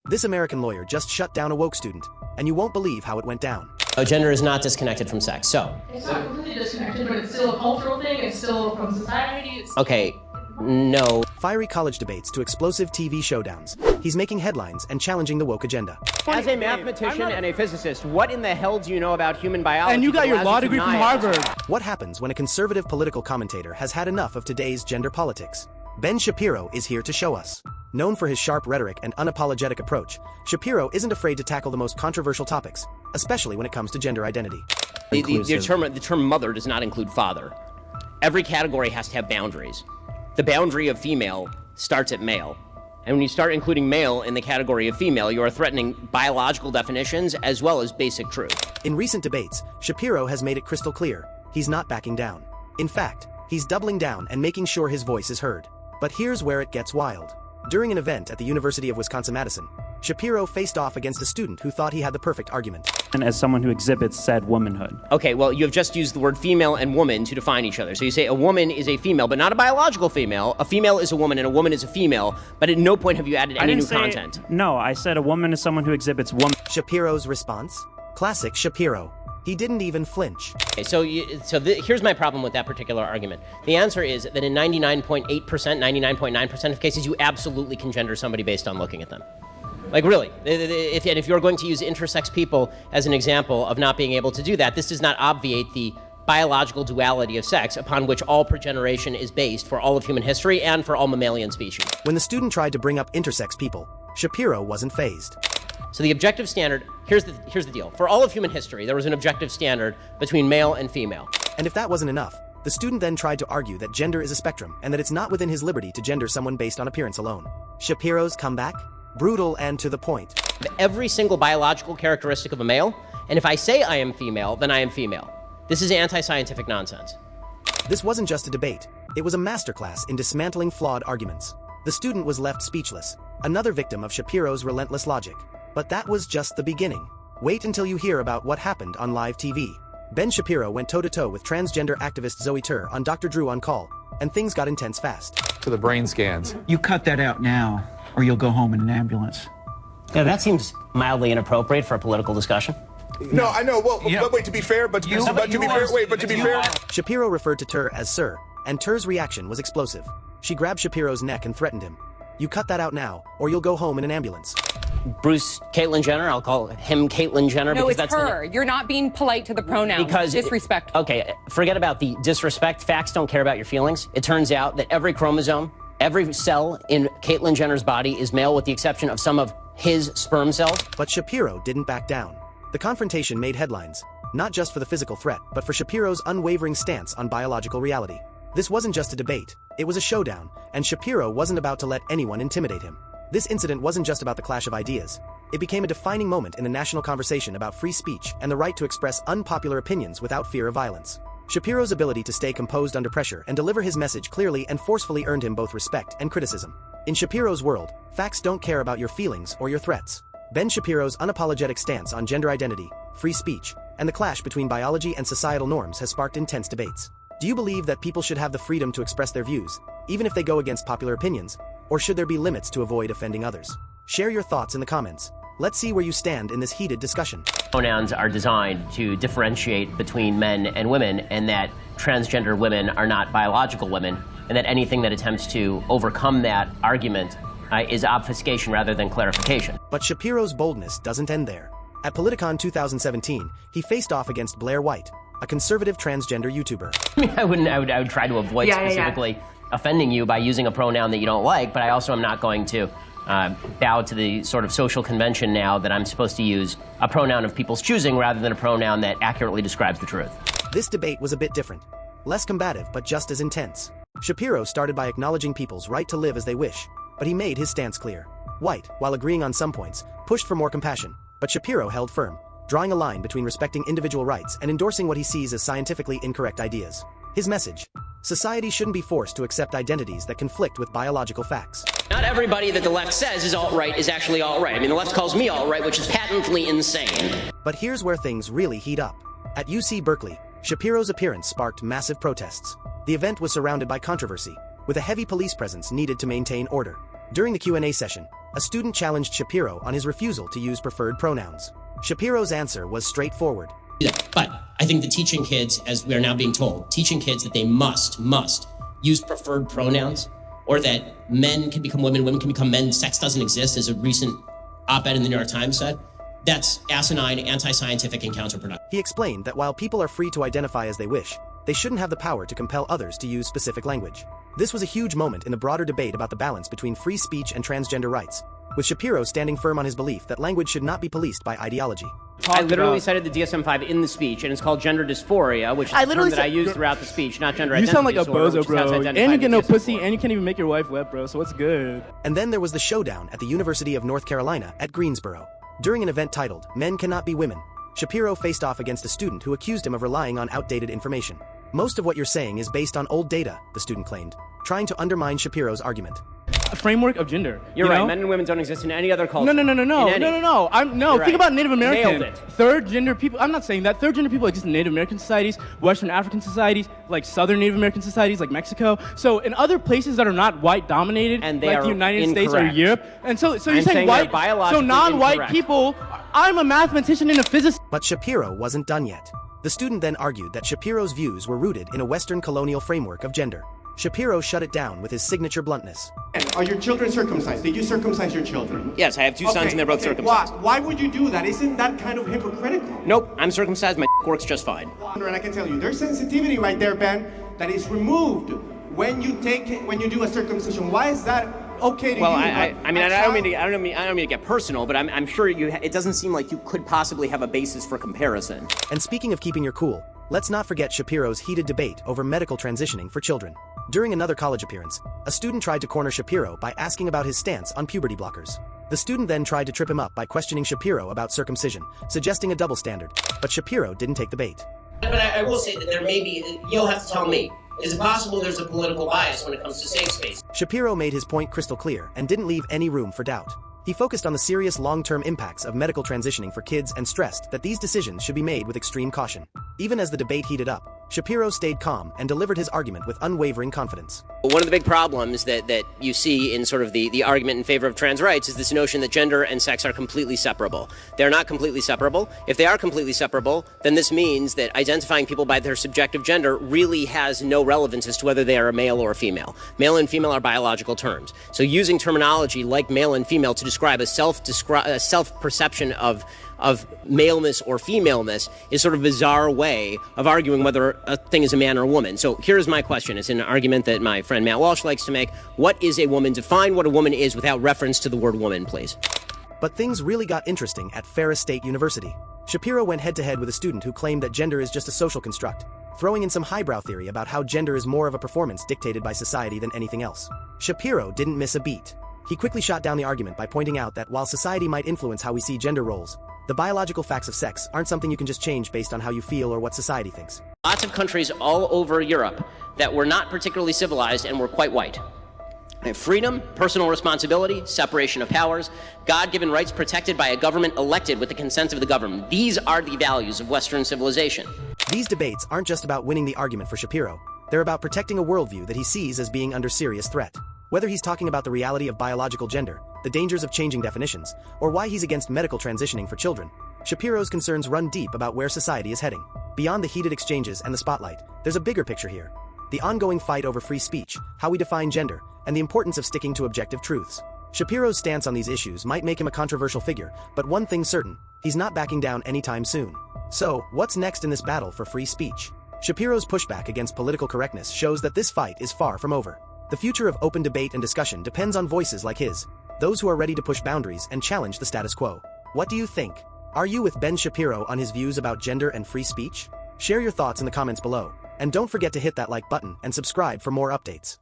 This American lawyer just shut down a woke student, and you won't believe how it went down. Gender is not disconnected from sex, so. It's not completely disconnected, but it's still a cultural thing, it's still from society. Okay, no. Fiery college debates to explosive TV showdowns. He's making headlines and challenging the woke agenda. As a mathematician and a physicist, what in the hell do you know about human biology? And you got your law degree from Harvard. What happens when a conservative political commentator has had enough of today's gender politics? Ben Shapiro is here to show us. Known for his sharp rhetoric and unapologetic approach, Shapiro isn't afraid to tackle the most controversial topics, especially when it comes to gender identity. The term mother does not include father. Every category has to have boundaries. The boundary of female starts at male. And when you start including male in the category of female, you are threatening biological definitions as well as basic truth. In recent debates, Shapiro has made it crystal clear, he's not backing down. In fact, he's doubling down and making sure his voice is heard. But here's where it gets wild. During an event at the University of Wisconsin-Madison, Shapiro faced off against a student who thought he had the perfect argument. And as someone who exhibits said womanhood. Okay, well, you have just used the word female and woman to define each other. So you say a woman is a female, but not a biological female. A female is a woman and a woman is a female, but at no point have you added any new content. No, I said a woman is someone who exhibits woman. Shipiro's response? Classic Shapiro. He didn't even flinch. Okay, here's my problem with that particular argument. The answer is that in 99.8%, 99.9% of cases, you absolutely can gender somebody based on looking at them. Like, really. If you're going to use intersex people as an example of not being able to do that, this does not obviate the biological duality of sex upon which all progeneration is based for all of human history and for all mammalian species. When the student tried to bring up intersex people, Shapiro wasn't fazed. So the objective standard, here's the deal. For all of human history, there was an objective standard between male and female. And if that wasn't enough, the student then tried to argue that gender is a spectrum and that it's not within his liberty to gender someone based on appearance alone. Shapiro's comeback? Brutal and to the point. Every single biological characteristic of a male, and if I say I am female, then I am female. This is anti-scientific nonsense. This wasn't just a debate. It was a masterclass in dismantling flawed arguments. The student was left speechless, another victim of Shapiro's relentless logic. But that was just the beginning. Wait until you hear about what happened on live TV. Ben Shapiro went toe-to-toe with transgender activist Zoe Tur on Dr. Drew on Call, and things got intense fast. To the brain scans. You cut that out now, or you'll go home in an ambulance. Yeah, that seems mildly inappropriate for a political discussion. No, I know. Well, but wait, to be fair, but to be fair. Shapiro referred to Tur as Sir, and Tur's reaction was explosive. She grabbed Shapiro's neck and threatened him. You cut that out now, or you'll go home in an ambulance. Bruce Caitlyn Jenner, I'll call him Caitlyn Jenner. No, because it's her. You're not being polite to the pronoun. Because disrespectful. Okay, forget about the disrespect. Facts don't care about your feelings. It turns out that every chromosome, every cell in Caitlyn Jenner's body is male with the exception of some of his sperm cells. But Shapiro didn't back down. The confrontation made headlines, not just for the physical threat, but for Shapiro's unwavering stance on biological reality. This wasn't just a debate, it was a showdown, and Shapiro wasn't about to let anyone intimidate him. This incident wasn't just about the clash of ideas. It became a defining moment in the national conversation about free speech and the right to express unpopular opinions without fear of violence. Shapiro's ability to stay composed under pressure and deliver his message clearly and forcefully earned him both respect and criticism. In Shapiro's world, facts don't care about your feelings or your threats. Ben Shapiro's unapologetic stance on gender identity, free speech, and the clash between biology and societal norms has sparked intense debates. Do you believe that people should have the freedom to express their views, even if they go against popular opinions, or should there be limits to avoid offending others? Share your thoughts in the comments. Let's see where you stand in this heated discussion. Pronouns are designed to differentiate between men and women, and that transgender women are not biological women, and that anything that attempts to overcome that argument is obfuscation rather than clarification. But Shapiro's boldness doesn't end there. At Politicon 2017, he faced off against Blair White, a conservative transgender YouTuber. I would try to avoid specifically offending you by using a pronoun that you don't like, but I also am not going to bow to the sort of social convention now that I'm supposed to use a pronoun of people's choosing rather than a pronoun that accurately describes the truth. This debate was a bit different. Less combative, but just as intense. Shapiro started by acknowledging people's right to live as they wish, but he made his stance clear. White, while agreeing on some points, pushed for more compassion, but Shapiro held firm, drawing a line between respecting individual rights and endorsing what he sees as scientifically incorrect ideas. His message: society shouldn't be forced to accept identities that conflict with biological facts. Not everybody that the left says is alt-right is actually alt-right. I mean, the left calls me alt-right, which is patently insane. But here's where things really heat up. At UC Berkeley, Shapiro's appearance sparked massive protests. The event was surrounded by controversy, with a heavy police presence needed to maintain order. During the Q&A session, a student challenged Shapiro on his refusal to use preferred pronouns. Shapiro's answer was straightforward. But I think that teaching kids, as we are now being told, teaching kids that they must use preferred pronouns, or that men can become women can become men, sex doesn't exist, as a recent op-ed in the New York Times said, that's asinine, anti-scientific, and counterproductive. He explained that while people are free to identify as they wish, they shouldn't have the power to compel others to use specific language. This was a huge moment in the broader debate about the balance between free speech and transgender rights, with Shapiro standing firm on his belief that language should not be policed by ideology. I literally cited the DSM-5 in the speech, and it's called gender dysphoria, which is a term that I use throughout the speech, not gender identity disorder. You sound like a bozo, bro. And you get no pussy, and you can't even make your wife wet, bro, so what's good? And then there was the showdown at the University of North Carolina at Greensboro. During an event titled, Men Cannot Be Women, Shapiro faced off against a student who accused him of relying on outdated information. Most of what you're saying is based on old data, the student claimed, trying to undermine Shapiro's argument. A framework of gender. You're right. Men and women don't exist in any other culture. No. Think about Native American. Nailed it. Third gender people. I'm not saying that. Third gender people exist in Native American societies, Western African societies, like Southern Native American societies, like Mexico. So in other places that are not white dominated, and they like are the United incorrect. States or Europe, and so you're saying white, so non-white incorrect. people. I'm a mathematician and a physicist. But Shapiro wasn't done yet. The student then argued that Shapiro's views were rooted in a Western colonial framework of gender. Shapiro shut it down with his signature bluntness. Are your children circumcised? Did you circumcise your children? Yes, I have two sons and they're both circumcised. Why would you do that? Isn't that kind of hypocritical? Nope, I'm circumcised, my works just fine. And I can tell you, there's sensitivity right there, Ben, that is removed when you do a circumcision. Why is that okay to you? I don't mean to get personal, but I'm sure it doesn't seem like you could possibly have a basis for comparison. And speaking of keeping your cool, let's not forget Shapiro's heated debate over medical transitioning for children. During another college appearance, a student tried to corner Shapiro by asking about his stance on puberty blockers. The student then tried to trip him up by questioning Shapiro about circumcision, suggesting a double standard, but Shapiro didn't take the bait. But I will say that there may be, you'll have to tell me, is it possible there's a political bias when it comes to safe space? Shapiro made his point crystal clear and didn't leave any room for doubt. He focused on the serious long-term impacts of medical transitioning for kids and stressed that these decisions should be made with extreme caution. Even as the debate heated up, Shapiro stayed calm and delivered his argument with unwavering confidence. One of the big problems that you see in sort of the argument in favor of trans rights is this notion that gender and sex are completely separable. They're not completely separable. If they are completely separable, then this means that identifying people by their subjective gender really has no relevance as to whether they are a male or a female. Male and female are biological terms. So using terminology like male and female to describe a self-perception of maleness or femaleness is sort of a bizarre way of arguing whether a thing is a man or a woman. So here's my question. It's an argument that my friend Matt Walsh likes to make. What is a woman? Define what a woman is without reference to the word woman, please. But things really got interesting at Ferris State University. Shapiro went head-to-head with a student who claimed that gender is just a social construct, throwing in some highbrow theory about how gender is more of a performance dictated by society than anything else. Shapiro didn't miss a beat. He quickly shot down the argument by pointing out that while society might influence how we see gender roles, the biological facts of sex aren't something you can just change based on how you feel or what society thinks. Lots of countries all over Europe that were not particularly civilized and were quite white. They have freedom, personal responsibility, separation of powers, God-given rights protected by a government elected with the consent of the government. These are the values of Western civilization. These debates aren't just about winning the argument for Shapiro. They're about protecting a worldview that he sees as being under serious threat. Whether he's talking about the reality of biological gender, the dangers of changing definitions, or why he's against medical transitioning for children, Shapiro's concerns run deep about where society is heading. Beyond the heated exchanges and the spotlight, there's a bigger picture here. The ongoing fight over free speech, how we define gender, and the importance of sticking to objective truths. Shapiro's stance on these issues might make him a controversial figure, but one thing's certain, he's not backing down anytime soon. So, what's next in this battle for free speech? Shapiro's pushback against political correctness shows that this fight is far from over. The future of open debate and discussion depends on voices like his, those who are ready to push boundaries and challenge the status quo. What do you think? Are you with Ben Shapiro on his views about gender and free speech? Share your thoughts in the comments below, and don't forget to hit that like button and subscribe for more updates.